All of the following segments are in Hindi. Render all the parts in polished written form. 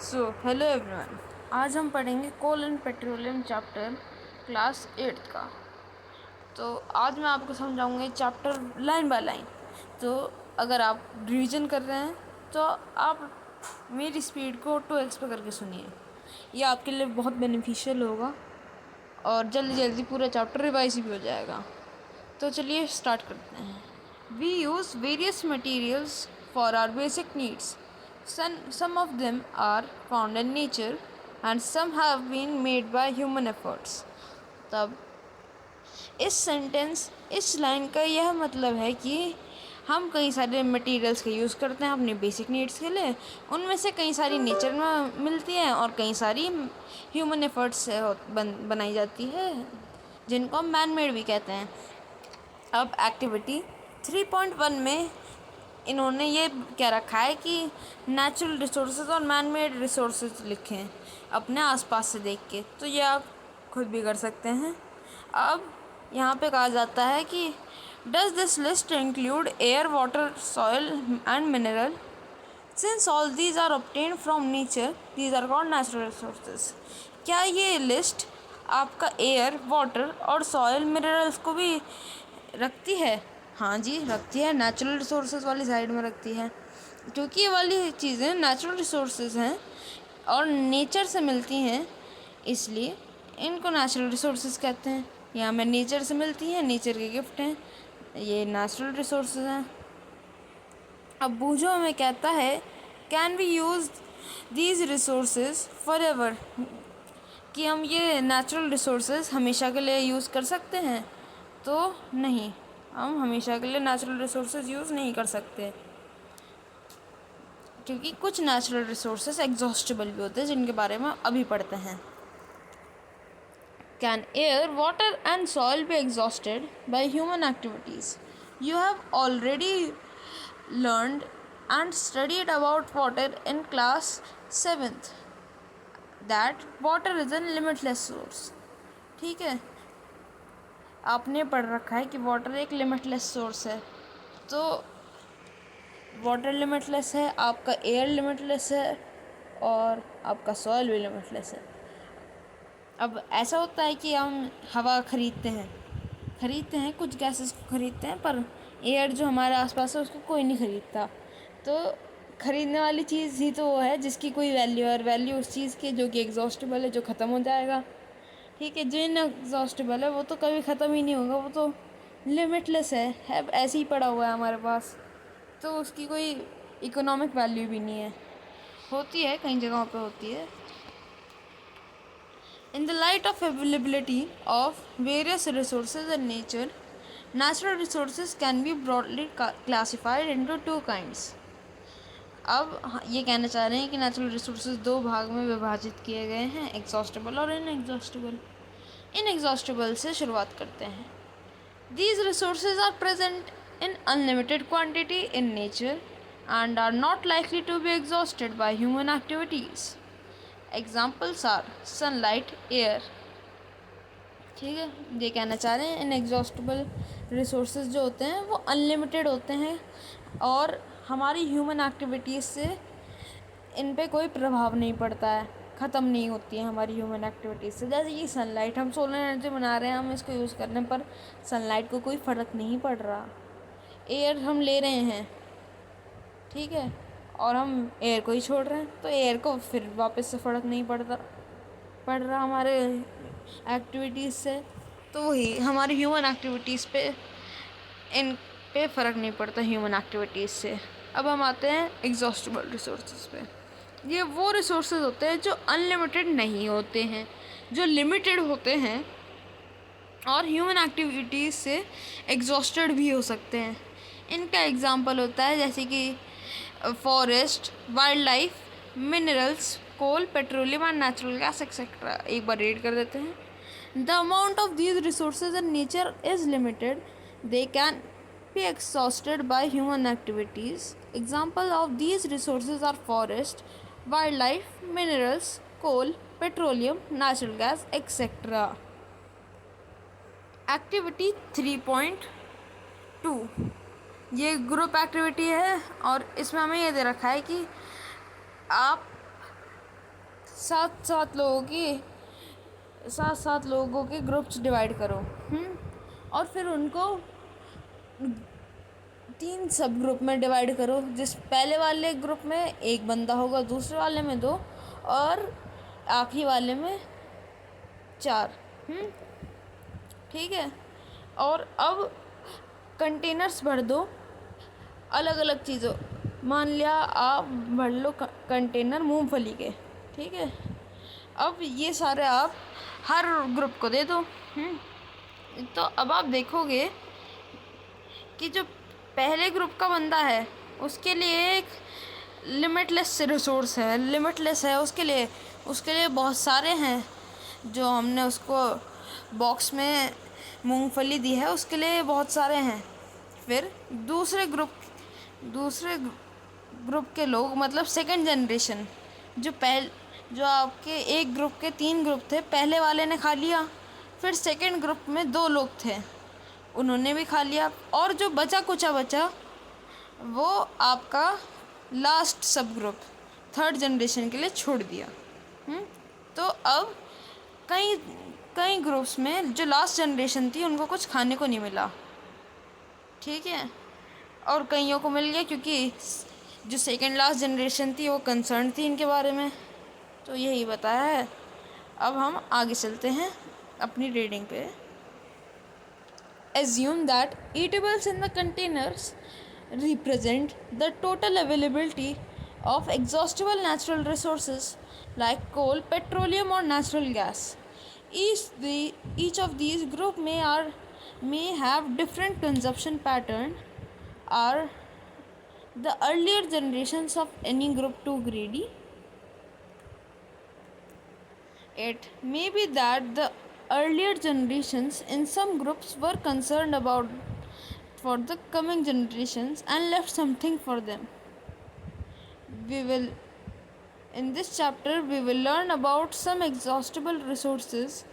Hello everyone. आज हम पढ़ेंगे कोल एंड पेट्रोलियम चैप्टर क्लास 8 का। तो आज मैं आपको समझाऊंगा चैप्टर लाइन बाय लाइन। तो अगर आप रिवीजन कर रहे हैं तो आप मेरी स्पीड को 2x पे करके सुनिए। ये आपके लिए बहुत बेनिफिशियल होगा और जल्दी जल्दी पूरा चैप्टर रिवाइज भी हो जाएगा। तो चलिए स्टार्ट करते हैं। We use various materials for our basic needs. Some of them are found in nature and some have been made by human efforts. तब इस लाइन का यह मतलब है कि हम कई सारे मटेरियल्स का यूज़ करते हैं अपनी बेसिक नीड्स के लिए। उनमें से कई सारी नेचर में मिलती हैं और कई सारी ह्यूमन एफर्ट्स से बनाई जाती है, जिनको हम मैन मेड भी कहते हैं। अब एक्टिविटी 3.1 में इन्होंने ये क्या रखा है कि नेचुरल रिसोर्सेज और मैन मेड रिसोर्सेज लिखें अपने आसपास से देख के। तो ये आप खुद भी कर सकते हैं। अब यहाँ पे कहा जाता है कि does this list include air, water, soil and mineral? Since all these are obtained from nature, these are called natural resources. क्या ये लिस्ट आपका एयर, वाटर और सॉइल मिनरल्स को भी रखती है? हाँ जी, रखती है। नेचुरल रिसोर्सेज वाली साइड में रखती है, क्योंकि ये वाली चीज़ें नेचुरल रिसोर्सेज हैं और नेचर से मिलती हैं, इसलिए इनको नेचुरल रिसोर्सेज कहते हैं। ये हमें नेचर से मिलती हैं, नेचर के गिफ्ट हैं, ये नेचुरल रिसोर्सेज हैं। अब बूझो हमें कहता है can we use these resources forever, कि हम ये नेचुरल रिसोर्सेज हमेशा के लिए यूज़ कर सकते हैं? तो नहीं, हम हमेशा के लिए नेचुरल रिसोर्सेज यूज़ नहीं कर सकते, क्योंकि कुछ नेचुरल रिसोर्सेज एग्जॉस्टेबल भी होते हैं, जिनके बारे में अभी पढ़ते हैं। Can air, water and soil be exhausted by human activities? You have already learned and studied about water in class 7th that water is an limitless source. ठीक है, आपने पढ़ रखा है कि वाटर एक लिमिटलेस सोर्स है। तो वाटर लिमिटलेस है, आपका एयर लिमिटलेस है और आपका सॉइल भी लिमिटलेस है। अब ऐसा होता है कि हम हवा खरीदते हैं, कुछ गैसेस को खरीदते हैं, पर एयर जो हमारे आसपास है उसको कोई नहीं खरीदता। तो खरीदने वाली चीज़ ही तो वो है जिसकी कोई वैल्यू है, और वैल्यू उस चीज़ की जो कि एग्जॉस्टेबल है, जो ख़त्म हो जाएगा। ठीक है, जो इनएग्जॉस्टेबल है वो तो कभी ख़त्म ही नहीं होगा, वो तो लिमिटलेस है ऐसे ही पड़ा हुआ है हमारे पास, तो उसकी कोई इकोनॉमिक वैल्यू भी नहीं है। होती है, कई जगहों पे होती है। In the light of availability of various resources in nature, natural resources can be broadly classified into 2 kinds. अब ये कहना चाह रहे हैं कि नेचुरल रिसोर्सेज 2 भाग में विभाजित किए गए हैं, एग्जॉस्टेबल और इनएग्जॉस्टेबल। इनएग्जॉस्टेबल से शुरुआत करते हैं। These resources are present in unlimited quantity in nature and are not likely to be exhausted by human activities. Examples are sunlight, air. ठीक है, ये कहना चाह रहे हैं इनएग्जॉस्टेबल रिसोर्सेज जो होते हैं वो अनलिमिटेड होते हैं और हमारी ह्यूमन एक्टिविटीज़ से इन पे कोई प्रभाव नहीं पड़ता है, ख़त्म नहीं होती है हमारी ह्यूमन एक्टिविटीज़ से। जैसे कि सनलाइट, हम सोलर एनर्जी बना रहे हैं, हम इसको यूज़ करने पर सनलाइट को कोई फ़र्क नहीं पड़ रहा। एयर हम ले रहे हैं, ठीक है, और हम एयर को ही छोड़ रहे हैं, तो एयर को फिर वापस से फ़र्क नहीं पड़ रहा हमारे एक्टिविटीज़ से। तो वही हमारी ह्यूमन एक्टिविटीज़ पे, इन पे फ़र्क नहीं पड़ता ह्यूमन एक्टिविटीज़ से। अब हम आते हैं एग्जॉस्टेबल रिसोर्सेज पे। ये वो रिसोर्सेज होते हैं जो अनलिमिटेड नहीं होते हैं, जो लिमिटेड होते हैं और ह्यूमन एक्टिविटीज़ से एग्जॉस्टेड भी हो सकते हैं। इनका एग्जांपल होता है जैसे कि forest, wild life, minerals, coal, petroleum and natural gas etcetera. एक बार रीड कर देते हैं। The amount of these resources in nature is limited, they can be exhausted by human activities. Example of these resources are forest, wildlife, minerals, coal, petroleum, natural gas, etc. Activity 3.2 ये ग्रुप एक्टिविटी है और इसमें हमें ये दे रखा है कि आप सात सात लोगों के ग्रुप्स डिवाइड करो। और फिर उनको 3 सब ग्रुप में डिवाइड करो। जिस पहले वाले ग्रुप में एक बंदा होगा, दूसरे वाले में 2 और आखिरी वाले में 4। ठीक है। और अब कंटेनर्स भर दो अलग अलग चीज़ों। मान लिया आप भर लो कंटेनर मूंगफली के। ठीक है। अब ये सारे आप हर ग्रुप को दे दो। तो अब आप देखोगे कि जो पहले ग्रुप का बंदा है उसके लिए एक लिमिटलेस रिसोर्स है, लिमिटलेस है उसके लिए बहुत सारे हैं। जो हमने उसको बॉक्स में मूंगफली दी है उसके लिए बहुत सारे हैं। फिर दूसरे ग्रुप के लोग, मतलब सेकंड जनरेशन, जो आपके एक ग्रुप के 3 ग्रुप थे, पहले वाले ने खा लिया। फिर सेकंड ग्रुप में 2 लोग थे, उन्होंने भी खा लिया। और जो बचा वो आपका लास्ट सब ग्रुप थर्ड जनरेशन के लिए छोड़ दिया। तो अब कई ग्रुप्स में जो लास्ट जनरेशन थी उनको कुछ खाने को नहीं मिला। ठीक है। और कईयों को मिल गया क्योंकि जो सेकंड लास्ट जनरेशन थी वो कंसर्न थी इनके बारे में। तो यही बताया है। अब हम आगे चलते हैं अपनी रीडिंग पे। Assume that eatables in the containers represent the total availability of exhaustible natural resources like coal, petroleum, or natural gas. Each of these group may have different consumption pattern. Are the earlier generations of any group too greedy? It may be that the earlier generations in some groups were concerned about for the coming generations and left something for them. In this chapter we will learn about some exhaustible resources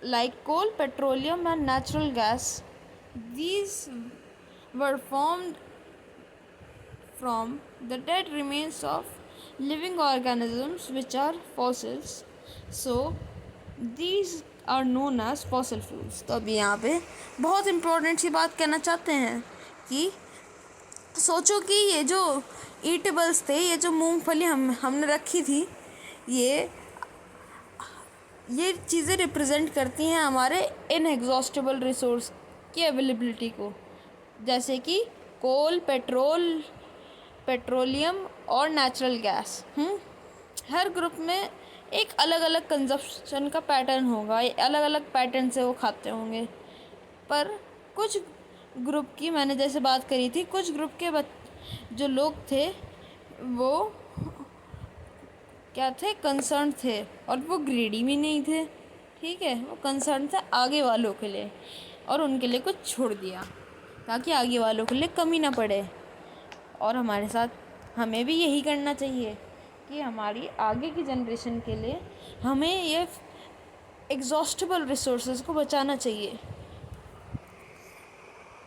like coal, petroleum, and natural gas. These were formed from the dead remains of living organisms which are fossils. So these are known as fossil fuels. तो अभी यहाँ पे बहुत इम्पोर्टेंट सी बात कहना चाहते हैं कि सोचो कि ये जो ईटेबल्स थे, ये जो मूंगफली हमने रखी थी, ये चीज़ें रिप्रेजेंट करती हैं हमारे इनएग्जॉस्टेबल रिसोर्स की अवेलेबिलिटी को, जैसे कि कोल, पेट्रोलियम और नेचुरल गैस। हर ग्रुप में एक अलग अलग कंजप्शन का पैटर्न होगा, अलग अलग पैटर्न से वो खाते होंगे। पर कुछ ग्रुप की मैंने जैसे बात करी थी, कुछ ग्रुप के जो लोग थे वो क्या थे, कंसर्न थे, और वो ग्रीडी भी नहीं थे। ठीक है। वो कंसर्न थे आगे वालों के लिए और उनके लिए कुछ छोड़ दिया ताकि आगे वालों के लिए कमी ना पड़े। और हमारे साथ हमें भी यही करना चाहिए कि हमारी आगे की जनरेशन के लिए हमें ये एग्जॉस्टेबल रिसोर्सेज को बचाना चाहिए।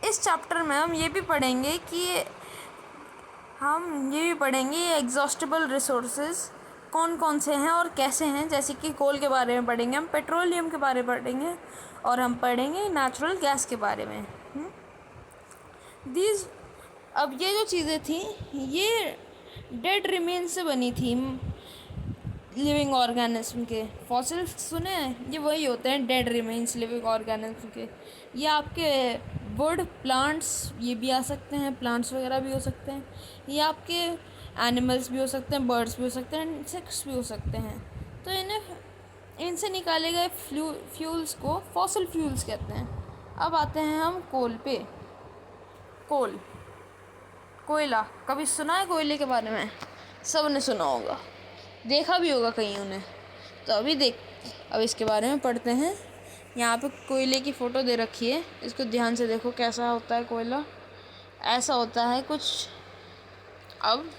इस चैप्टर में हम ये भी पढ़ेंगे कि ये एग्जॉस्टेबल रिसोर्सेज कौन कौन से हैं और कैसे हैं। जैसे कि कोल के बारे में पढ़ेंगे, हम पेट्रोलियम के बारे में पढ़ेंगे और हम पढ़ेंगे नेचुरल गैस के बारे में। अब ये जो चीज़ें थी ये डेड रिमेन से बनी थी लिविंग ऑर्गेनिज्म के। फॉसिल सुने हैं, ये वही होते हैं डेड रिमेन्स लिविंग ऑर्गेनिज्म के। ये आपके वुड प्लांट्स ये भी आ सकते हैं, प्लांट्स वगैरह भी हो सकते हैं। ये आपके एनिमल्स भी हो सकते हैं, बर्ड्स भी हो सकते हैं, इंसेक्ट्स भी हो सकते हैं। तो इनसे निकाले गए फ्यूल्स को फॉसिल फ्यूल्स कहते हैं। अब आते हैं हम कोल पे। कोयला, कभी सुना है कोयले के बारे में? सब ने सुना होगा, देखा भी होगा कईयों ने। तो अब इसके बारे में पढ़ते हैं। यहाँ पे कोयले की फ़ोटो दे रखी है, इसको ध्यान से देखो कैसा होता है कोयला। ऐसा होता है कुछ। अब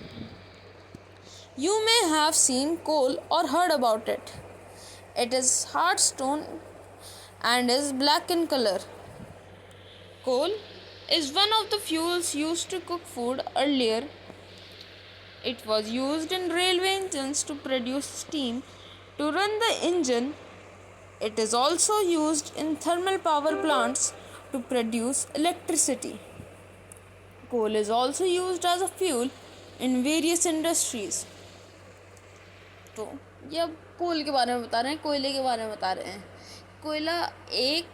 यू मे हैव सीन कोल और heard about it. It is hard stone and is black in color. Coal is one of the fuels used to cook food earlier. It was used in railway engines to produce steam to run the engine. It is also used in thermal power plants to produce electricity. Coal is also used as a fuel in various industries. तो ये अब कोल के बारे में बता रहे हैं, कोयले के बारे में बता रहे हैं। कोयला एक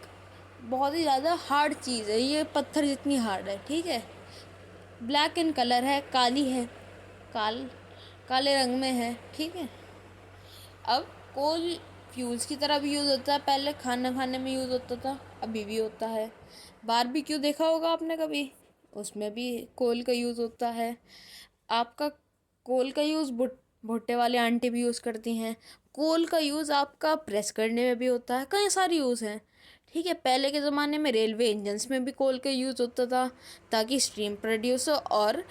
बहुत ही ज़्यादा हार्ड चीज़ है, ये पत्थर जितनी हार्ड है, ठीक है। ब्लैक इन कलर है, काली है, काले रंग में है, ठीक है। अब कोल फ्यूल्स की तरह भी यूज़ होता है, पहले खाना खाने में यूज़ होता था, अभी भी होता है। बारबेक्यू देखा होगा आपने कभी, उसमें भी कोल का यूज़ होता है। आपका कोल का यूज़ भुट्टे वाले आंटी भी यूज़ करती हैं। कोल का यूज़ आपका प्रेस करने में भी होता है, कई सारे यूज़ हैं, ठीक है। पहले के ज़माने में रेलवे इंजन्स में भी कोल का यूज़ होता था ताकि स्टीम प्रोड्यूस हो और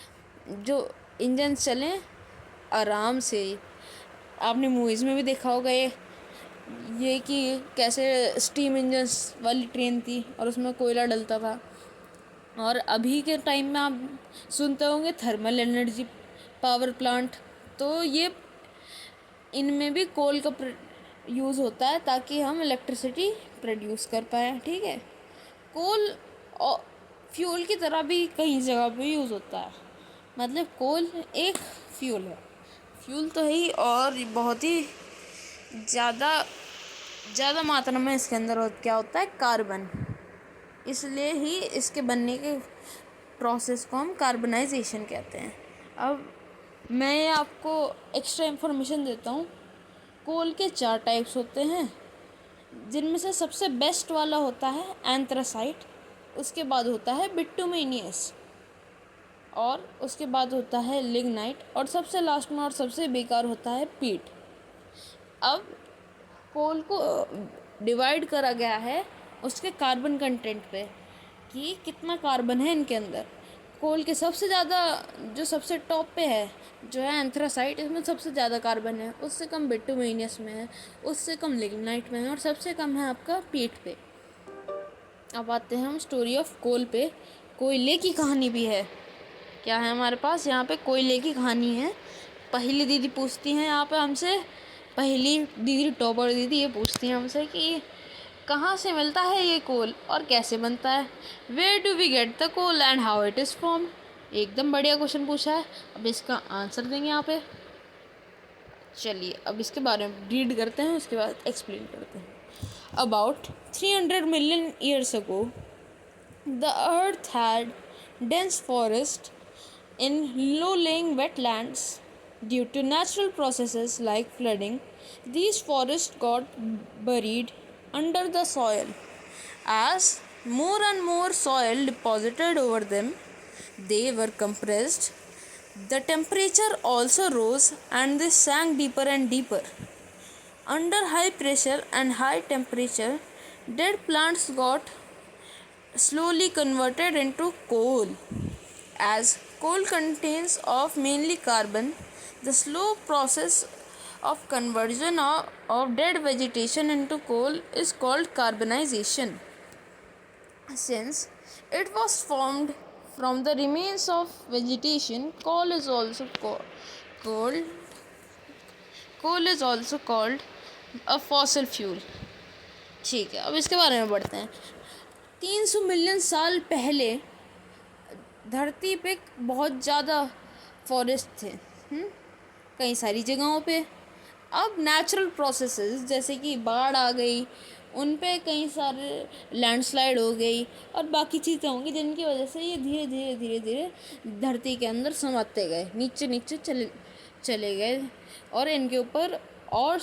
जो इंजन चलें आराम से। आपने मूवीज़ में भी देखा होगा ये कि कैसे स्टीम इंजन्स वाली ट्रेन थी और उसमें कोयला डलता था। और अभी के टाइम में आप सुनते होंगे थर्मल एनर्जी पावर प्लांट, तो ये इनमें भी कोल का यूज़ होता है ताकि हम इलेक्ट्रिसिटी प्रोड्यूस कर पाएँ, ठीक है। कोल फ्यूल की तरह भी कई जगह पे यूज़ होता है, मतलब कोल एक फ्यूल है, फ्यूल तो है ही, और बहुत ही ज़्यादा मात्रा में इसके अंदर क्या होता है, कार्बन। इसलिए ही इसके बनने के प्रोसेस को हम कार्बनाइजेशन कहते हैं। अब मैं आपको एक्स्ट्रा इन्फॉर्मेशन देता हूँ। कोल के 4 टाइप्स होते हैं, जिनमें से सबसे बेस्ट वाला होता है एंथ्रासाइट, उसके बाद होता है बिटुमिनियस, और उसके बाद होता है लिग्नाइट, और सबसे लास्ट में और सबसे बेकार होता है पीट। अब कोल को डिवाइड करा गया है उसके कार्बन कंटेंट पे कि कितना कार्बन है इनके अंदर। कोल के सबसे ज़्यादा जो सबसे टॉप पे है जो है एंथ्रासाइट, इसमें सबसे ज़्यादा कार्बन है, उससे कम बिटुमिनियस में है, उससे कम लिग्नाइट में है, और सबसे कम है आपका पीट पे। अब आते हैं हम स्टोरी ऑफ कोल पे। कोयले की कहानी भी है, क्या है हमारे पास यहाँ पे, कोयले की कहानी है। पहली दीदी पूछती हैं यहाँ पे हमसे, पहली दीदी टॉपर दीदी ये पूछती हैं हमसे कि कहाँ से मिलता है ये कोल और कैसे बनता है। Where do we get the coal and how it is form. एकदम बढ़िया क्वेश्चन पूछा है। अब इसका आंसर देंगे यहाँ पे। चलिए अब इसके बारे में रीड करते हैं, उसके बाद एक्सप्लेन करते हैं। About 300 million years ago the earth had dense forest in low-lying wetlands. Due to natural processes like flooding, these forests got buried under the soil. As more and more soil deposited over them, they were compressed. The temperature also rose and they sank deeper and deeper. Under high pressure and high temperature, dead plants got slowly converted into coal. As coal contains of mainly carbon, the slow process of conversion of dead vegetation into coal is called carbonization. Since it was formed from the remains of vegetation, coal is also called a fossil fuel. ठीक है, अब इसके बारे में पढ़ते हैं। 300 मिलियन साल पहले धरती पे बहुत ज़्यादा फॉरेस्ट थे, कई सारी जगहों पे। अब नेचुरल प्रोसेसेस जैसे कि बाढ़ आ गई, उन पे कई सारे लैंडस्लाइड हो गई और बाकी चीज़ें होंगी, जिनकी वजह से ये धीरे धीरे धरती के अंदर समाते गए, नीचे चले गए, और इनके ऊपर और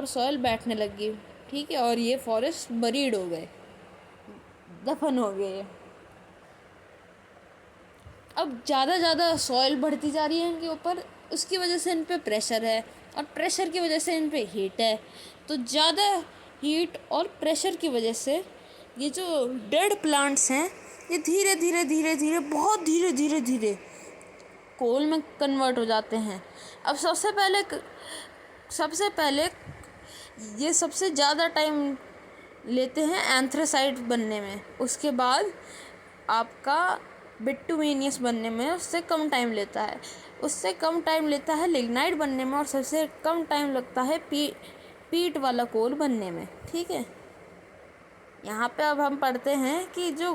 सॉयल बैठने लगी, ठीक है, और ये फॉरेस्ट बरीड हो गए, दफन हो गए। अब ज़्यादा सॉइल बढ़ती जा रही है इनके ऊपर, उसकी वजह से इन पे प्रेशर है, और प्रेशर की वजह से इन पे हीट है। तो ज़्यादा हीट और प्रेशर की वजह से ये जो डेड प्लांट्स हैं ये धीरे बहुत धीरे कोल में कन्वर्ट हो जाते हैं। अब सबसे पहले ये सबसे ज़्यादा टाइम लेते हैं एंथ्रासाइट बनने में, उसके बाद आपका बिटुमिनियस बनने में उससे कम टाइम लेता है। उससे कम टाइम लेता है लिग्नाइट बनने में, और सबसे कम टाइम लगता है पीट वाला कोल बनने में। ठीक है, यहाँ पे अब हम पढ़ते हैं कि जो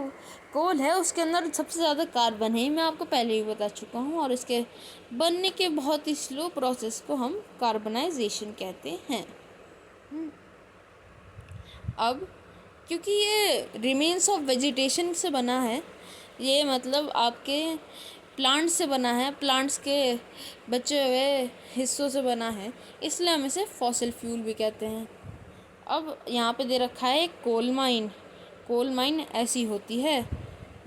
कोल है उसके अंदर सबसे ज़्यादा कार्बन है। मैं आपको पहले ही बता चुका हूँ, और इसके बनने के बहुत ही स्लो प्रोसेस को हम कार्बनाइजेशन कहते हैं। अब क्योंकि ये रिमेन्स ऑफ वेजिटेशन से बना है, ये मतलब आपके प्लांट से बना है, प्लांट्स के बचे हुए हिस्सों से बना है, इसलिए हम इसे फॉसिल फ्यूल भी कहते हैं। अब यहाँ पे दे रखा है कोल माइन। कोल माइन ऐसी होती है,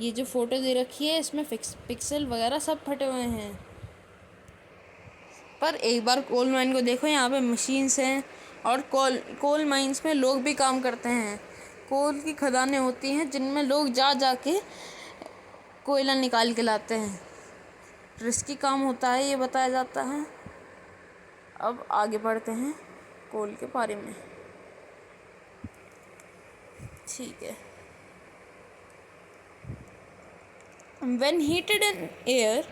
ये जो फोटो दे रखी है इसमें पिक्सल वगैरह सब फटे हुए हैं, पर एक बार कोल माइन को देखो, यहाँ पे मशीन्स हैं और कोल माइंस में लोग भी काम करते हैं। कोल की खदानें होती हैं जिनमें लोग जा के कोयला निकाल के लाते हैं। रिस्की काम होता है, ये बताया जाता है। अब आगे बढ़ते हैं कोल के बारे में। ठीक है, when heated in air,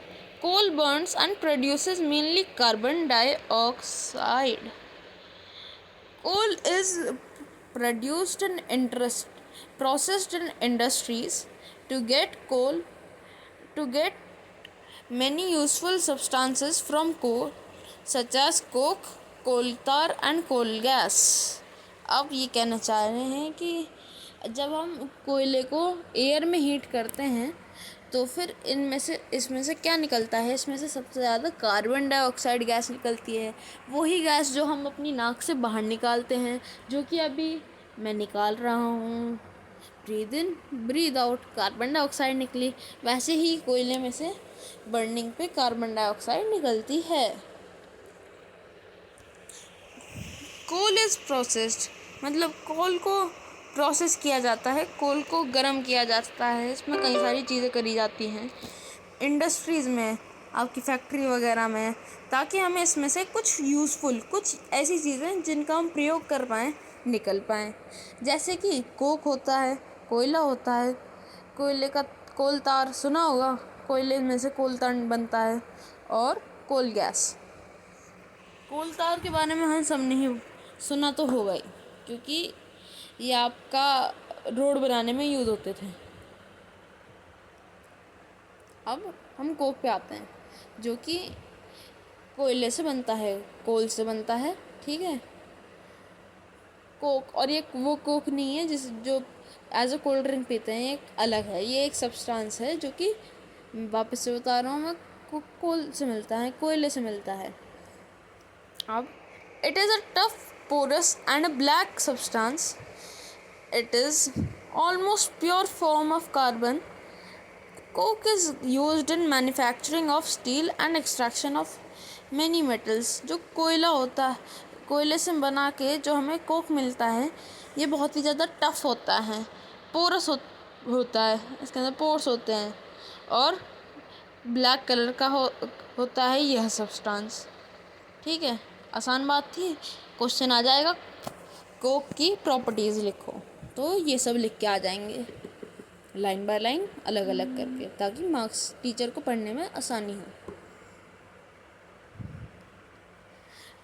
coal burns and produces mainly carbon dioxide. Coal is produced in processed in industries to get many useful substances from coal, such as coke, coal tar and coal gas. अब ये कहना चाह रहे हैं कि जब हम कोयले को एयर में हीट करते हैं तो फिर इसमें से क्या निकलता है, इसमें से सबसे ज़्यादा कार्बन डाइऑक्साइड गैस निकलती है। वही गैस जो हम अपनी नाक से बाहर निकालते हैं, जो कि अभी मैं निकाल रहा हूँ। Breathe in breathe out, carbon dioxide निकली। वैसे ही कोयले में से बर्निंग पे कार्बन डाइऑक्साइड निकलती है। कोल इज़ प्रोसेस्ड, मतलब कोल को प्रोसेस किया जाता है, कोल को गर्म किया जाता है। इसमें कई सारी चीज़ें करी जाती हैं इंडस्ट्रीज़ में, आपकी फैक्ट्री वगैरह में, ताकि हमें इसमें से कुछ यूज़फुल, कुछ ऐसी चीज़ें जिनका हम प्रयोग कर पाएँ निकल पाएँ। जैसे कि कोक होता है, कोयला होता है, कोयले का कोल तार सुना होगा, कोयले में से कोल तार बनता है, और कोल गैस। कोल तार के बारे में हम सब नहीं सुना तो होगा ही, क्योंकि ये आपका रोड बनाने में यूज़ होते थे। अब हम कोक पे आते हैं, जो कि कोयले से बनता है, कोल से बनता है। ठीक है, कोक, और ये वो कोक नहीं है जो एज अ कोल्ड ड्रिंक पीते हैं, एक अलग है। ये एक सब्सटेंस है जो कि वापस से बता रहा हूँ मैं, कोल से मिलता है, कोयले से मिलता है। अब it is a tough, porous and a black substance. It is almost pure form of carbon. Coke is used in manufacturing of steel and extraction of many metals. जो कोयला होता है, कोयले से बना के जो हमें कोक मिलता है, ये बहुत ही ज़्यादा टफ होता है, पोरस होता है, इसके अंदर पोर्स होते हैं, और ब्लैक कलर का होता है यह सब्सटेंस। ठीक है, आसान बात थी। क्वेश्चन आ जाएगा कोक की प्रॉपर्टीज़ लिखो, तो ये सब लिख के आ जाएंगे लाइन बाय लाइन, अलग अलग करके, ताकि मार्क्स टीचर को पढ़ने में आसानी हो।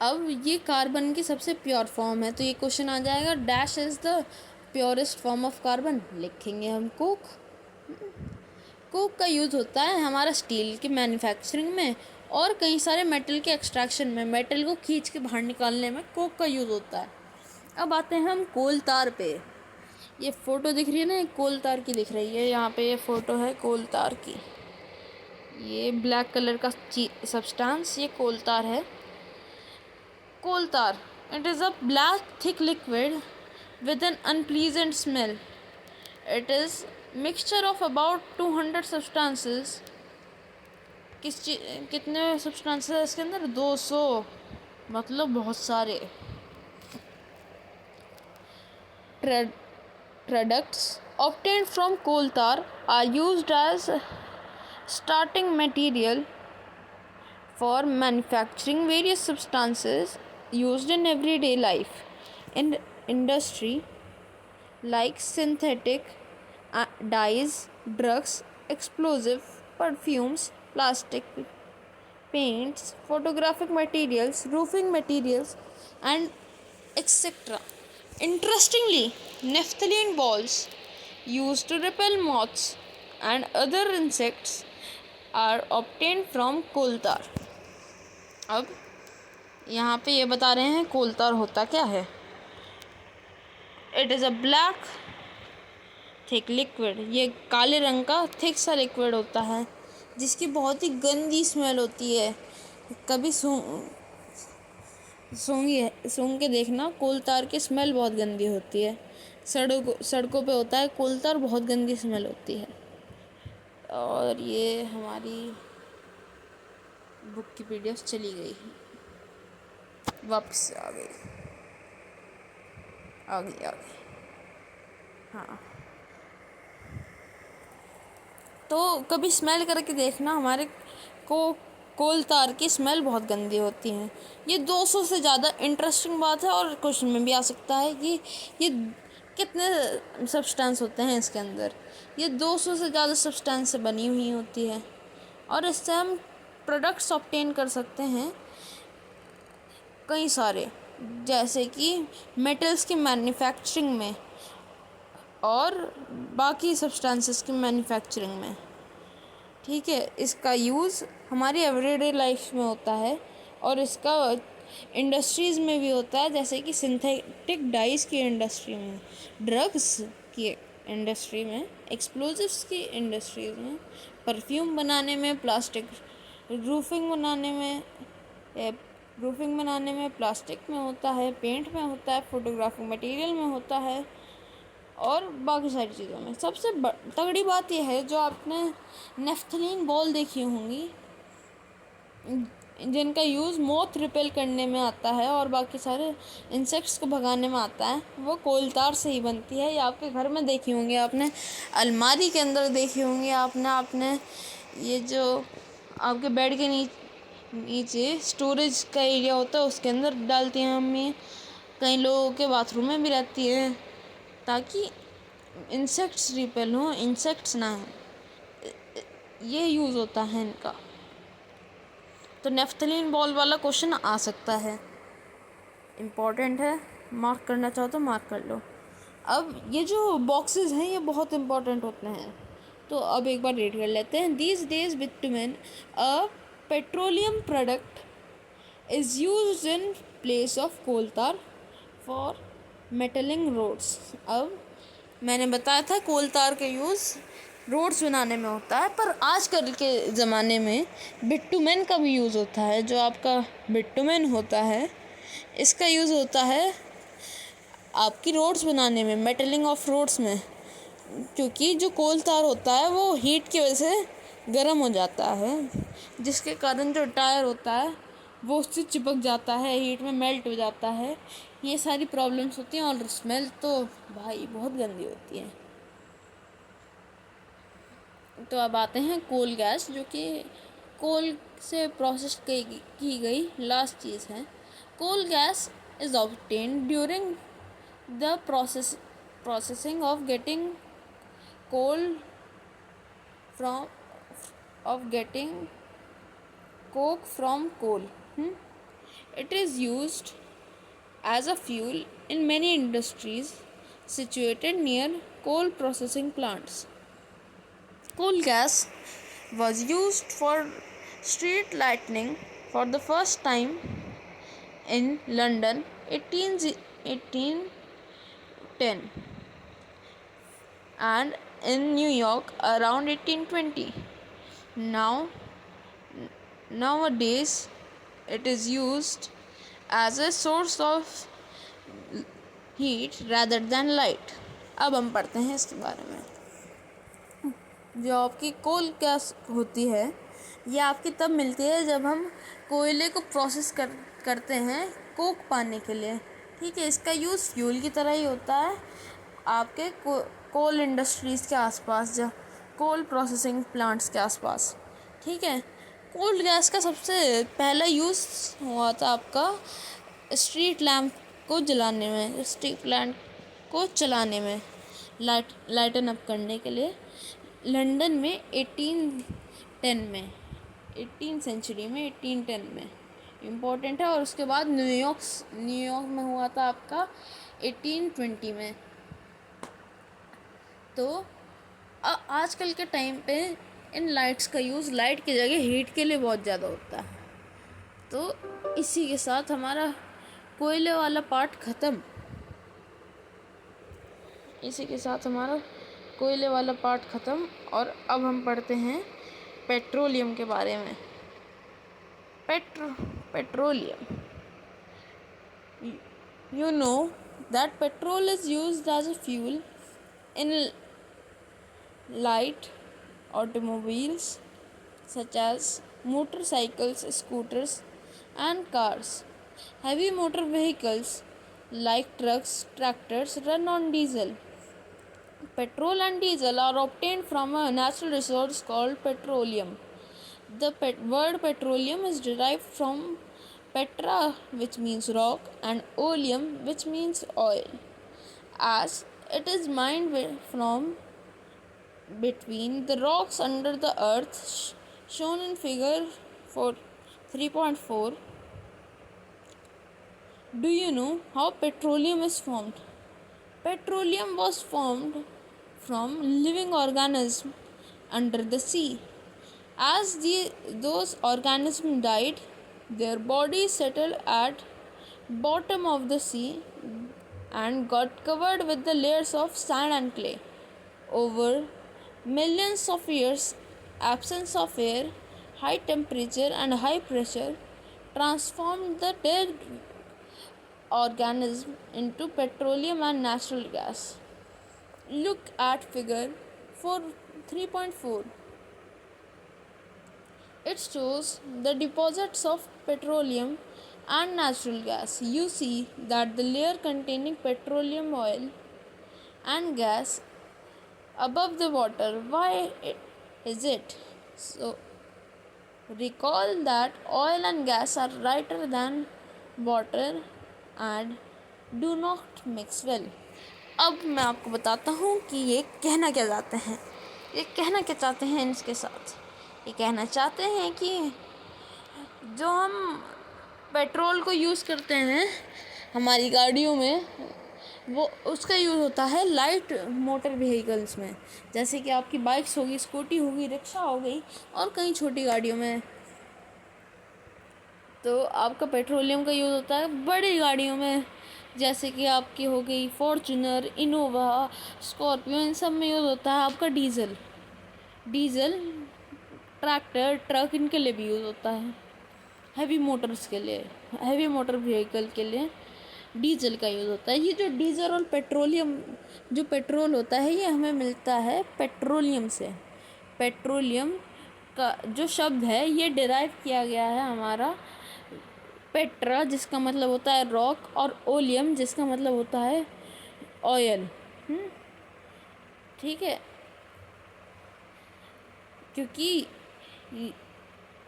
अब ये कार्बन की सबसे प्योर फॉर्म है, तो ये क्वेश्चन आ जाएगा dash is the purest form of carbon. लिखेंगे हम कोक। कोक का यूज़ होता है हमारा स्टील के मैन्युफैक्चरिंग में और कई सारे मेटल के एक्सट्रैक्शन में, मेटल को खींच के बाहर निकालने में कोक का यूज़ होता है। अब आते हैं हम कोल तार पे। ये फ़ोटो दिख रही है ना, कोल तार की दिख रही है, यहाँ पे ये फ़ोटो है कोल तार की। ये ब्लैक कलर का सब्सटेंस, ये कोल तार है। Coal tar, it is a black thick liquid with an unpleasant smell. It is mixture of about 200 substances. कितने सब्सटेंसेस है इसके अंदर? 200, मतलब बहुत सारे। Products obtained from coal tar are used as starting material for manufacturing various substances used in everyday life in industry like synthetic dyes, drugs, explosive, perfumes, plastic, paints, photographic materials, roofing materials, and etc. Interestingly, naphthalene balls used to repel moths and other insects are obtained from coal tar. अब यहाँ पे ये बता रहे हैं कोल tar होता क्या है. It is a black thick liquid. ये काले रंग का थिक सा लिक्विड होता है जिसकी बहुत ही गंदी स्मेल होती है. कभी सूंघ के देखना, कोल तार की स्मेल बहुत गंदी होती है. सड़कों पे होता है कोल तार, बहुत गंदी स्मेल होती है. और ये हमारी बुक की पीडीएफ चली गई, वापस आ गई. हाँ, तो कभी स्मेल करके देखना. हमारे को कोल तार की स्मेल बहुत गंदी होती है. ये 200 से ज़्यादा इंटरेस्टिंग बात है और क्वेश्चन में भी आ सकता है कि ये कितने सब्सटेंस होते हैं इसके अंदर. ये 200 से ज़्यादा सब्सटेंस से बनी हुई होती है और इससे हम प्रोडक्ट्स ऑब्टेन कर सकते हैं कई सारे, जैसे कि मेटल्स की मैन्युफैक्चरिंग में और बाकी सब्सटेंसेस की मैन्युफैक्चरिंग में. ठीक है, इसका यूज़ हमारी एवरीडे लाइफ में होता है और इसका इंडस्ट्रीज़ में भी होता है, जैसे कि सिंथेटिक डाइस की इंडस्ट्री में, ड्रग्स की इंडस्ट्री में, एक्सप्लोजिव्स की इंडस्ट्रीज में, परफ्यूम बनाने में, प्लास्टिक रूफिंग बनाने में प्लास्टिक में होता है, पेंट में होता है, फोटोग्राफिक मटेरियल में होता है और बाकी सारी चीज़ों में. सबसे तगड़ी बात यह है, जो आपने नेफ्थलीन बॉल देखी होंगी जिनका यूज़ मोथ रिपेल करने में आता है और बाकी सारे इंसेक्ट्स को भगाने में आता है, वो कोल तार से ही बनती है. या आपके घर में देखी होंगी, आपने अलमारी के अंदर देखी होंगी, आपने ये जो आपके बेड के नीचे स्टोरेज का एरिया होता है उसके अंदर डालती हैं मम्मी. कई लोगों के बाथरूम में भी रहती है ताकि इंसेक्ट्स रिपेल हों, इंसेक्ट्स ना हों. ये यूज़ होता है इनका. तो नेफ्थलीन बॉल वाला क्वेश्चन आ सकता है, इम्पॉर्टेंट है. मार्क करना चाहो तो मार्क कर लो. अब ये जो बॉक्सेस हैं ये बहुत इम्पॉर्टेंट होते हैं, तो अब एक बार रीड कर लेते हैं. These days bitumen a petroleum product is used in place of coal tar for metalling roads. अब मैंने बताया था कोल तार का यूज़ रोड्स बनाने में होता है, पर आजकल के ज़माने में बिटुमेन का भी यूज़ होता है. जो आपका बिटुमेन होता है इसका यूज़ होता है आपकी रोड्स बनाने में, मेटलिंग ऑफ रोड्स में, क्योंकि जो कोल तार होता है वो हीट की वजह से गर्म हो जाता है, जिसके कारण जो टायर होता है वो उससे चिपक जाता है, हीट में मेल्ट हो जाता है. ये सारी प्रॉब्लम्स होती हैं और स्मेल तो भाई बहुत गंदी होती है. तो अब आते हैं कोल गैस, जो कि कोल से प्रोसेस की गई लास्ट चीज़ है. Coal gas is obtained during the processing of getting coal getting coke from coal. It is used as a fuel in many industries situated near coal processing plants. Coal gas was used for street lighting for the first time in London 1810 and in New York around 1820. Nowadays it is used as a source of heat rather than light. अब हम पढ़ते हैं इसके बारे में. जो आपकी कोल गैस होती है ये आपकी तब मिलती है जब हम कोयले को प्रोसेस करते हैं कोक पाने के लिए. ठीक है, इसका यूज़ फ्यूल की तरह ही होता है आपके कोल इंडस्ट्रीज़ के आसपास, जो कोल प्रोसेसिंग प्लांट्स के आसपास. ठीक है, कोल गैस का सबसे पहला यूज़ हुआ था आपका स्ट्रीट लैम्प को जलाने में, स्ट्रीट लैम्प को चलाने में, लाइटन अप करने के लिए. लंदन में 1810 में, 18 सेंचुरी में, 1810 में इम्पोर्टेंट है। और उसके बाद न्यूयॉर्क में हुआ था आपका 1820 में। तो आजकल के टाइम पे इन लाइट्स का यूज़ लाइट की जगह हीट के लिए बहुत ज़्यादा होता है। तो इसी के साथ हमारा कोयले वाला पार्ट ख़त्म। इसी के साथ हमारा कोयले वाला पार्ट ख़त्म। और अब हम पढ़ते हैं पेट्रोलियम के बारे में। Petroleum, you know that petrol is used as a fuel in light automobiles such as motorcycles, scooters and cars. Heavy motor vehicles like trucks, tractors run on diesel. Petrol and diesel are obtained from a natural resource called petroleum. The word petroleum is derived from petra, which means rock, and oleum, which means oil, as it is mined from between the rocks under the earth, shown in figure 3.4. Do you know how petroleum is formed? Petroleum was formed from living organisms under the sea. As those organisms died, their bodies settled at bottom of the sea and got covered with the layers of sand and clay. Over millions of years, absence of air, high temperature and high pressure transformed the dead organism into petroleum and natural gas. Look at figure 3.4. It shows the deposits of petroleum and natural gas. You see that the layer containing petroleum, oil and gas above the water. Why is it so? Recall that oil and gas are lighter than water and do not mix well. अब मैं आपको बताता हूँ कि ये कहना क्या चाहते हैं। ये कहना क्या चाहते हैं इसके साथ? ये कहना चाहते हैं कि जो हम पेट्रोल को यूज़ करते हैं हमारी गाड़ियों में, वो उसका यूज़ होता है लाइट मोटर व्हीकल्स में, जैसे कि आपकी बाइक्स होगी, स्कूटी होगी, रिक्शा हो गई और कई छोटी गाड़ियों में। तो आपका पेट्रोलियम का यूज़ होता है बड़ी गाड़ियों में, जैसे कि आपकी हो गई फॉर्च्यूनर, इनोवा, स्कॉर्पियो, इन सब में यूज़ होता है आपका डीजल। ट्रैक्टर, ट्रक, इनके लिए भी यूज़ होता है। हैवी मोटर्स के लिए, हैवी मोटर व्हीकल के लिए डीजल का यूज़ होता है। ये जो डीजल और पेट्रोलियम, जो पेट्रोल होता है, ये हमें मिलता है पेट्रोलियम से। पेट्रोलियम का जो शब्द है ये डिराइव किया गया है हमारा पेट्रा, जिसका मतलब होता है रॉक, और ओलियम, जिसका मतलब होता है ऑयल। ठीक है, क्योंकि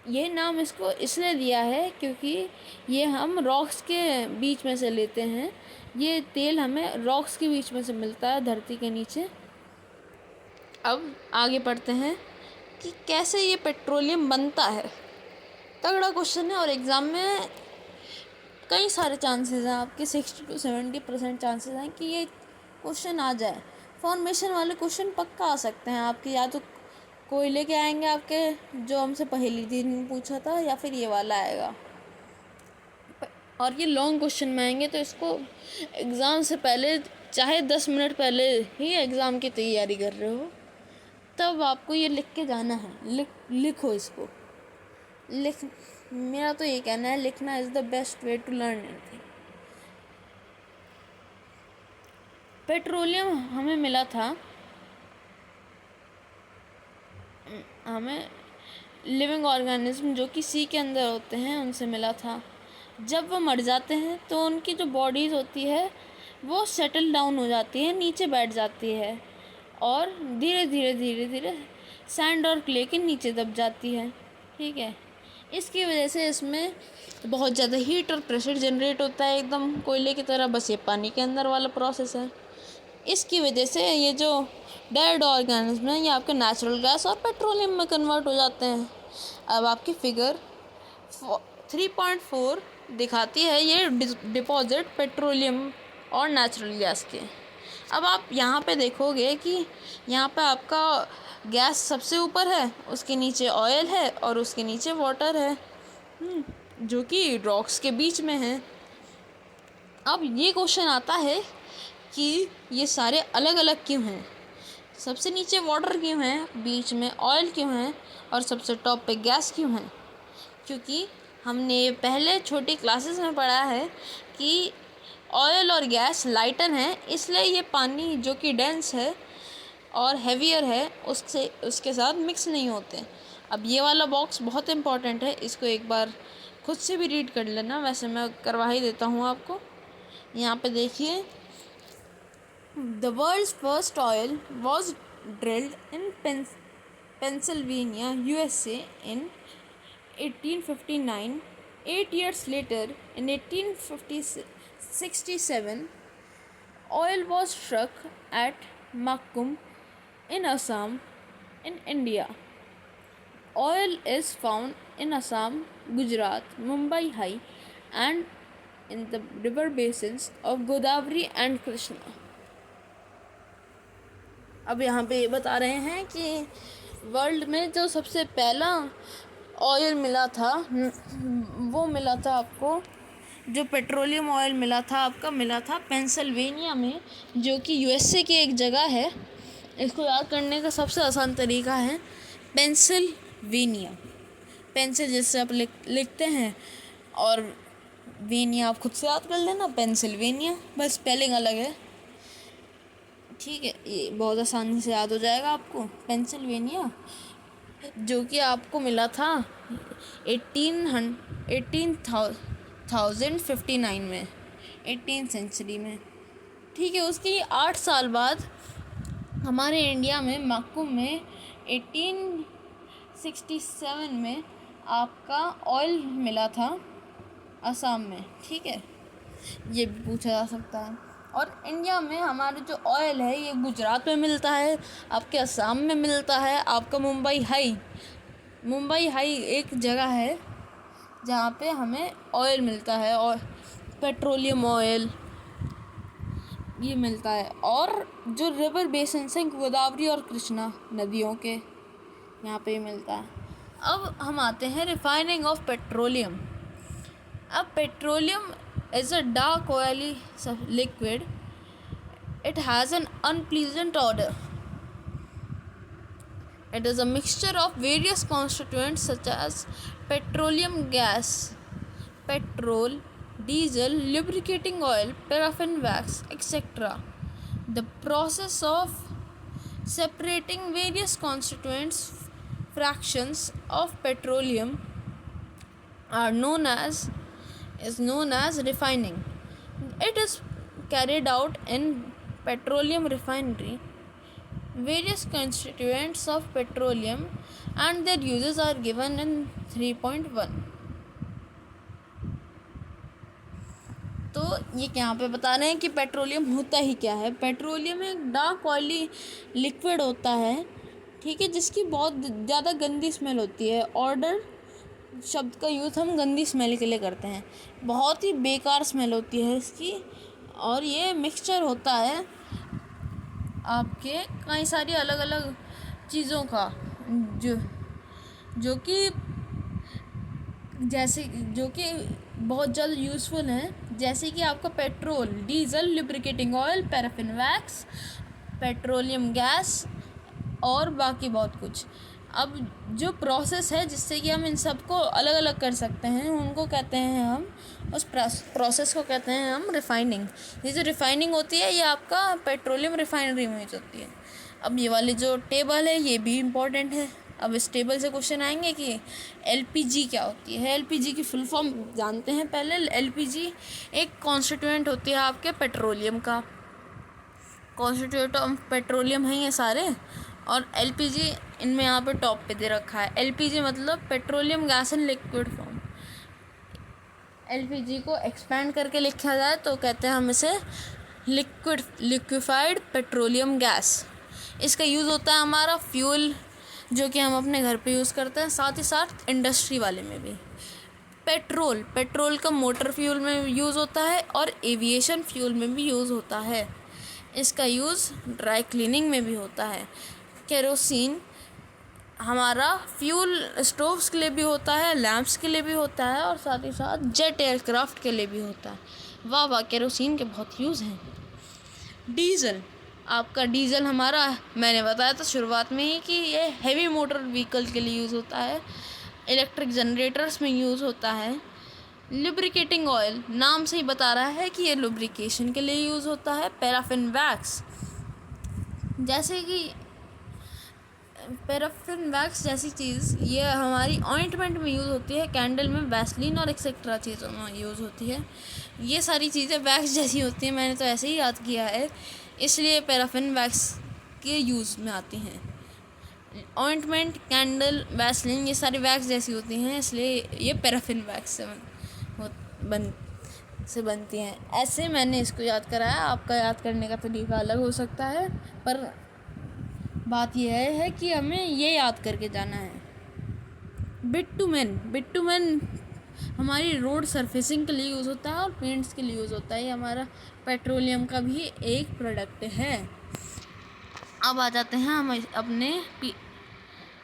ये नाम इसको इसलिए दिया है क्योंकि ये हम रॉक्स के बीच में से लेते हैं। ये तेल हमें रॉक्स के बीच में से मिलता है, धरती के नीचे। अब आगे पढ़ते हैं कि कैसे ये पेट्रोलियम बनता है। तगड़ा क्वेश्चन है और एग्ज़ाम में कई सारे चांसेस हैं, आपके 60 to 70% चांसेस हैं कि ये क्वेश्चन आ जाए। फॉर्मेशन वाले क्वेश्चन पक्का आ सकते हैं आपके, या तो कोई लेके आएंगे आपके जो हमसे पहली दिन पूछा था, या फिर ये वाला आएगा। और ये लॉन्ग क्वेश्चन में आएंगे, तो इसको एग्ज़ाम से पहले, चाहे 10 मिनट पहले ही एग्ज़ाम की तैयारी कर रहे हो, तब आपको ये लिख के जाना है। लिखो इसको। मेरा तो ये कहना है, लिखना is the best way to learn anything. Petroleum हमें मिला था, हमें लिविंग ऑर्गेनिज्म जो कि सी के अंदर होते हैं उनसे मिला था। जब वो मर जाते हैं तो उनकी जो बॉडीज़ होती है वो सेटल डाउन हो जाती है, नीचे बैठ जाती है और धीरे धीरे सैंड और क्ले के नीचे दब जाती है। ठीक है, इसकी वजह से इसमें बहुत ज़्यादा हीट और प्रेशर जनरेट होता है, एकदम कोयले की तरह, बस ये पानी के अंदर वाला प्रोसेस है। इसकी वजह से ये जो डेड ऑर्गेनिज्म हैं ये आपके नेचुरल गैस और पेट्रोलियम में कन्वर्ट हो जाते हैं। अब आपकी फिगर 3.4 दिखाती है ये डिपॉजिट पेट्रोलियम और नेचुरल गैस के। अब आप यहाँ पे देखोगे कि यहाँ पे आपका गैस सबसे ऊपर है, उसके नीचे ऑयल है और उसके नीचे वाटर है, जो कि रॉक्स के बीच में है। अब ये क्वेश्चन आता है कि ये सारे अलग अलग क्यों हैं, सबसे नीचे वाटर क्यों है, बीच में ऑयल क्यों है और सबसे टॉप पे गैस क्यों है। क्योंकि हमने पहले छोटी क्लासेस में पढ़ा है कि ऑयल और गैस लाइटर हैं, इसलिए ये पानी जो कि डेंस है और हैवियर है उसके साथ मिक्स नहीं होते। अब ये वाला बॉक्स बहुत इम्पॉर्टेंट है, इसको एक बार खुद से भी रीड कर लेना, वैसे मैं करवा ही देता हूँ आपको। यहाँ पे देखिए, the world's first oil was drilled in Pennsylvania USA in 1859. 8 years later, in 1867, oil was struck at Makkum in Assam in India. Oil is found in Assam, Gujarat, Mumbai High and in the river basins of Godavari and Krishna. अब यहाँ पे ये बता रहे हैं कि वर्ल्ड में जो सबसे पहला ऑयल मिला था वो मिला था आपको, जो पेट्रोलियम ऑयल मिला था आपका मिला था पेंसिल्वेनिया में, जो कि USA की एक जगह है। इसको याद करने का सबसे आसान तरीका है पेंसिल्वेनिया, पेंसिल जिससे आप लिखते हैं और वेनिया आप खुद से याद कर लेना, पेंसिल्वेनिया, बस स्पेलिंग अलग है, ठीक है। ये बहुत आसानी से याद हो जाएगा आपको। पेंसिल्वेनिया जो कि आपको मिला था 1859 में, 18th सेंचुरी में, ठीक है। उसके 8 साल बाद हमारे इंडिया में मक्कुम में 1867 में आपका ऑयल मिला था असम में, ठीक है। ये भी पूछा जा सकता है। और इंडिया में हमारे जो ऑयल है ये गुजरात में मिलता है, आपके असम में मिलता है, आपका मुंबई हाई एक जगह है जहाँ पे हमें ऑयल मिलता है और पेट्रोलियम ऑयल ये मिलता है। और जो रिवर बेसिन हैं गोदावरी और कृष्णा नदियों के, यहाँ पे मिलता है। अब हम आते हैं रिफाइनिंग ऑफ पेट्रोलियम। अब petroleum is a dark oily liquid. It has an unpleasant odor. It is a mixture of various constituents such as petroleum gas, petrol, diesel, lubricating oil, paraffin wax, etc. The process of separating various constituents fractions of petroleum is known as refining. It is carried out in petroleum refinery. Various constituents of petroleum and their uses are given in 3.1. तो ये यहाँ पे बता रहे हैं कि पेट्रोलियम होता ही क्या है। पेट्रोलियम एक डार्क ऑयली लिक्विड होता है, ठीक है, जिसकी बहुत ज़्यादा गंदी स्मेल होती है। ऑर्डर शब्द का यूज़ हम गंदी स्मेल के लिए करते हैं, बहुत ही बेकार स्मेल होती है इसकी। और ये मिक्सचर होता है आपके कई सारी अलग अलग चीज़ों का, जो कि बहुत ज़्यादा यूज़फुल हैं, जैसे कि आपका petrol, diesel, lubricating oil, paraffin wax, petroleum gas और बाकी बहुत कुछ। अब जो प्रोसेस है जिससे कि हम इन सबको अलग अलग कर सकते हैं, उनको कहते हैं हम, उस प्रोसेस को कहते हैं हम रिफाइनिंग। ये जो रिफाइनिंग होती है ये आपका पेट्रोलियम रिफाइनरी में होती है। अब ये वाली जो टेबल है ये भी इम्पोर्टेंट है। अब इस टेबल से क्वेश्चन आएंगे कि LPG क्या होती है। LPG की फुल फॉर्म जानते हैं पहले। LPG एक कॉन्स्टिट्यूएंट होती है आपके पेट्रोलियम का, कॉन्स्टिट्यूएंट ऑफ पेट्रोलियम है ये सारे। और LPG इनमें यहाँ पे टॉप पे दे रखा है। LPG मतलब petroleum gas in liquid form. LPG को एक्सपेंड करके लिखा जाए तो कहते हैं हम इसे लिक्विफाइड पेट्रोलियम गैस। इसका यूज़ होता है हमारा फ्यूल जो कि हम अपने घर पे यूज़ करते हैं, साथ ही साथ इंडस्ट्री वाले में भी। पेट्रोल का मोटर फ्यूल में यूज़ होता है और एविएशन फ्यूल में भी यूज़ होता है। इसका यूज़ ड्राई क्लीनिंग में भी होता है। केरोसिन हमारा फ्यूल स्टोव्स के लिए भी होता है, लैंप्स के लिए भी होता है और साथ ही साथ जेट एयरक्राफ्ट के लिए भी होता है। वाह वाह, केरोसिन के बहुत यूज़ हैं। डीजल, आपका डीजल हमारा, मैंने बताया था शुरुआत में ही कि ये हेवी मोटर व्हीकल के लिए यूज़ होता है, इलेक्ट्रिक जनरेटर्स में यूज़ होता है। लुब्रिकेटिंग ऑयल, नाम से ही बता रहा है कि ये लुब्रिकेशन के लिए यूज़ होता है। पैराफिन वैक्स, जैसे कि पैराफिन वैक्स जैसी चीज़ ये हमारी ऑइंटमेंट में यूज़ होती है, कैंडल में, वैसलीन और एक्सेट्रा चीज़ों में यूज़ होती है। ये सारी चीज़ें वैक्स जैसी होती हैं, मैंने तो ऐसे ही याद किया है, इसलिए पैराफिन वैक्स के यूज़ में आती हैं। ऑइंटमेंट, कैंडल, वैसलीन ये सारी वैक्स जैसी होती हैं, इसलिए ये पैराफिन वैक्स से बनती हैं। ऐसे मैंने इसको याद कराया। आपका याद करने का तरीका अलग हो सकता है, पर बात यह है कि हमें ये याद करके जाना है। बिटुमेन हमारी रोड सरफेसिंग के लिए यूज़ होता है और पेंट्स के लिए यूज़ होता है। ये हमारा पेट्रोलियम का भी एक प्रोडक्ट है। अब आ जाते हैं हम अपने